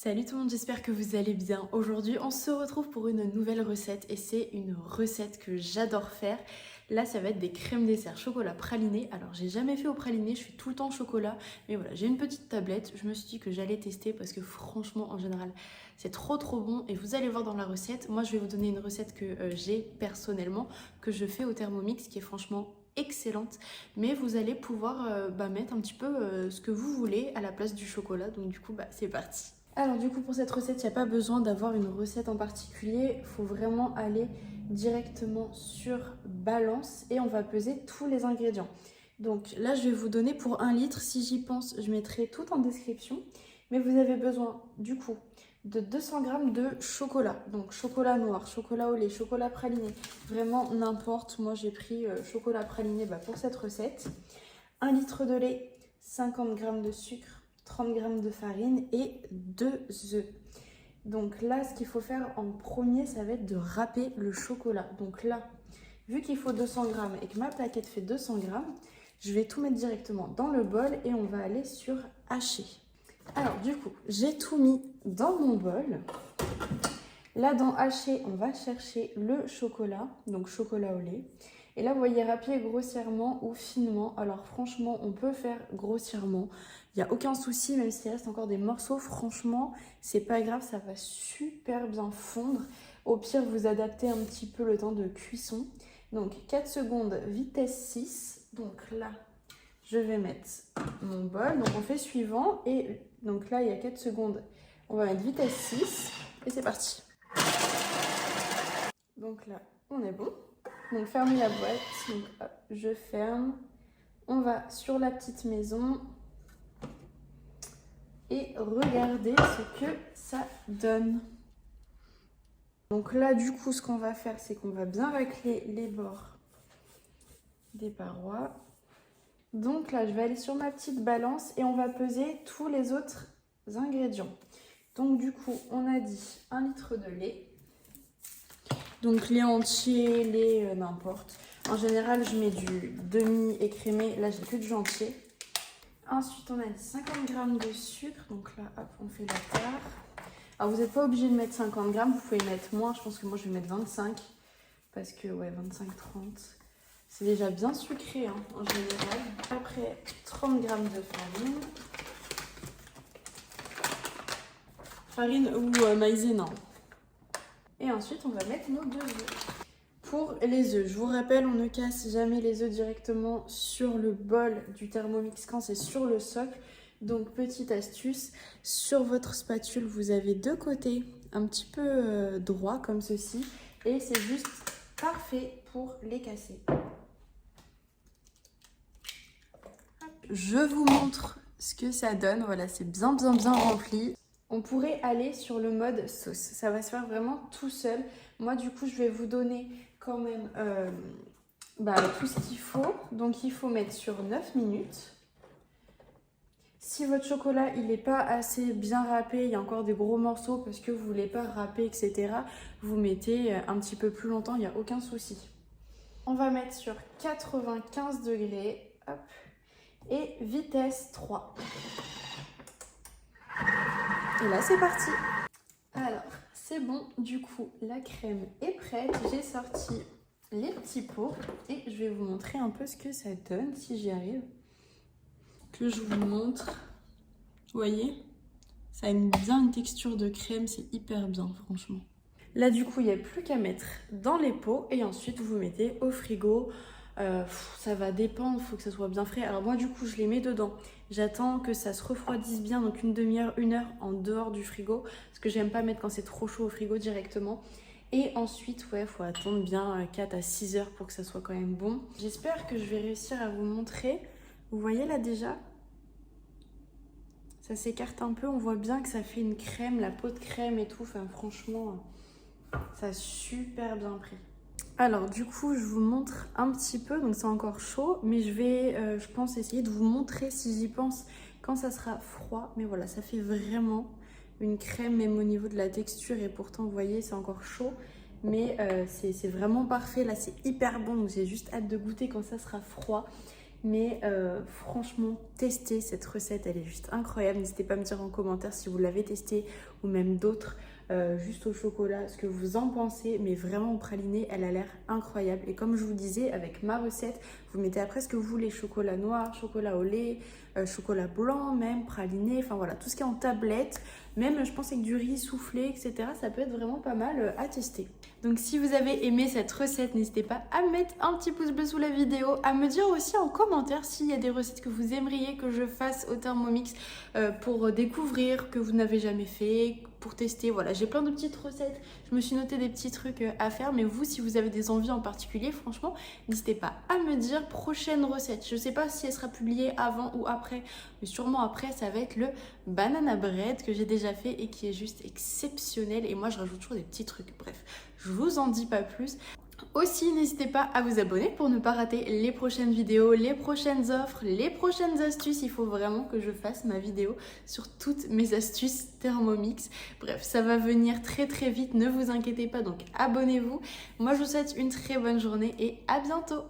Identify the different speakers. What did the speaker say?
Speaker 1: Salut tout le monde, j'espère que vous allez bien. Aujourd'hui, on se retrouve pour une nouvelle recette et c'est une recette que j'adore faire. Là, ça va être des crèmes dessert chocolat praliné. Alors, j'ai jamais fait au praliné, je fais tout le temps au chocolat. Mais voilà, j'ai une petite tablette. Je me suis dit que j'allais tester parce que franchement, en général, c'est trop bon. Et vous allez voir dans la recette. Moi, je vais vous donner une recette que j'ai personnellement, que je fais au Thermomix, qui est franchement excellente. Mais vous allez pouvoir mettre un petit peu ce que vous voulez à la place du chocolat. Donc du coup, c'est parti. Alors du coup pour cette recette, il n'y a pas besoin d'avoir une recette en particulier, il faut vraiment aller directement sur balance et on va peser tous les ingrédients. Donc là je vais vous donner pour 1 litre, si j'y pense je mettrai tout en description, mais vous avez besoin du coup de 200 g de chocolat, donc chocolat noir, chocolat au lait, chocolat praliné, vraiment n'importe, moi j'ai pris chocolat praliné pour cette recette, 1 litre de lait, 50 g de sucre, 30 g de farine et 2 œufs. Donc là, ce qu'il faut faire en premier, ça va être de râper le chocolat. Donc là, vu qu'il faut 200 g et que ma plaquette fait 200 g, je vais tout mettre directement dans le bol et on va aller sur hacher. Alors du coup, j'ai tout mis dans mon bol. Là, dans hacher, on va chercher le chocolat, donc chocolat au lait. Et là, vous voyez râper grossièrement ou finement. Alors franchement, on peut faire grossièrement. Il n'y a aucun souci, même s'il reste encore des morceaux. Franchement, c'est pas grave, ça va super bien fondre. Au pire, vous adaptez un petit peu le temps de cuisson. Donc 4 secondes, vitesse 6. Donc là, je vais mettre mon bol. Donc on fait suivant. Et donc là, il y a 4 secondes. On va mettre vitesse 6. Et c'est parti. Donc là, on est bon. Donc fermez la boîte, donc hop, je ferme. On va sur la petite maison et regardez ce que ça donne. Donc là du coup ce qu'on va faire c'est qu'on va bien racler les bords des parois. Donc là je vais aller sur ma petite balance et on va peser tous les autres ingrédients. Donc du coup on a dit 1 litre de lait. Donc lait entier, lait n'importe. En général, je mets du demi-écrémé. Là, j'ai que du entier. Ensuite, on a 50 g de sucre. Donc là, hop, on fait la part. Alors, vous n'êtes pas obligé de mettre 50 g. Vous pouvez mettre moins. Je pense que moi, je vais mettre 25. Parce que, ouais, 25-30. C'est déjà bien sucré, hein, en général. Après, 30 g de farine. Farine ou maïzena. Et ensuite, on va mettre nos 2 œufs. Pour les œufs, je vous rappelle, on ne casse jamais les œufs directement sur le bol du Thermomix quand c'est sur le socle. Donc, petite astuce, sur votre spatule, vous avez 2 côtés un petit peu droits comme ceci. Et c'est juste parfait pour les casser. Je vous montre ce que ça donne. Voilà, c'est bien rempli. On pourrait aller sur le mode sauce. Ça va se faire vraiment tout seul. Moi, du coup, je vais vous donner quand même tout ce qu'il faut. Donc, il faut mettre sur 9 minutes. Si votre chocolat, il n'est pas assez bien râpé, il y a encore des gros morceaux parce que vous ne voulez pas râper, etc., vous mettez un petit peu plus longtemps, il n'y a aucun souci. On va mettre sur 95 degrés. Hop. Et vitesse 3. Et là, c'est parti. Alors, c'est bon. Du coup, la crème est prête. J'ai sorti les petits pots et je vais vous montrer un peu ce que ça donne, si j'y arrive. Que je vous montre. Vous voyez? Ça a bien une texture de crème. C'est hyper bien, franchement. Là, du coup, il n'y a plus qu'à mettre dans les pots et ensuite, vous mettez au frigo. Ça va dépendre, il faut que ça soit bien frais. Alors moi du coup je les mets dedans. J'attends que ça se refroidisse bien, donc une demi-heure, 1 heure en dehors du frigo. Parce que j'aime pas mettre quand c'est trop chaud au frigo directement. Et ensuite, ouais, faut attendre bien 4 à 6 heures pour que ça soit quand même bon. J'espère que je vais réussir à vous montrer. Vous voyez là déjà? Ça s'écarte un peu, on voit bien que ça fait une crème, la peau de crème et tout. Enfin franchement, ça a super bien pris. Alors du coup je vous montre un petit peu, donc c'est encore chaud, mais je vais je pense essayer de vous montrer si j'y pense quand ça sera froid. Mais voilà, ça fait vraiment une crème même au niveau de la texture et pourtant vous voyez c'est encore chaud. Mais c'est vraiment parfait, là c'est hyper bon, donc j'ai juste hâte de goûter quand ça sera froid. Mais franchement, testez cette recette, elle est juste incroyable. N'hésitez pas à me dire en commentaire si vous l'avez testée ou même d'autres juste au chocolat, ce que vous en pensez. Mais vraiment au praliné, elle a l'air incroyable. Et comme je vous disais, avec ma recette, vous mettez après ce que vous voulez, chocolat noir, chocolat au lait, chocolat blanc même, praliné, enfin voilà, tout ce qui est en tablette, même je pense avec du riz soufflé, etc. Ça peut être vraiment pas mal à tester. Donc si vous avez aimé cette recette, n'hésitez pas à mettre un petit pouce bleu sous la vidéo, à me dire aussi en commentaire s'il y a des recettes que vous aimeriez que je fasse au Thermomix pour découvrir, que vous n'avez jamais fait, pour tester. Voilà, j'ai plein de petites recettes, je me suis noté des petits trucs à faire, mais vous, si vous avez des envies en particulier, franchement, n'hésitez pas à me dire prochaine recette. Je sais pas si elle sera publiée avant ou après, mais sûrement après, ça va être le banana bread que j'ai déjà fait et qui est juste exceptionnel. Et moi, je rajoute toujours des petits trucs. Bref, je vous en dis pas plus. Aussi, n'hésitez pas à vous abonner pour ne pas rater les prochaines vidéos, les prochaines offres, les prochaines astuces. Il faut vraiment que je fasse ma vidéo sur toutes mes astuces Thermomix. Bref, ça va venir très très vite, ne vous inquiétez pas, donc abonnez-vous. Moi, je vous souhaite une très bonne journée et à bientôt.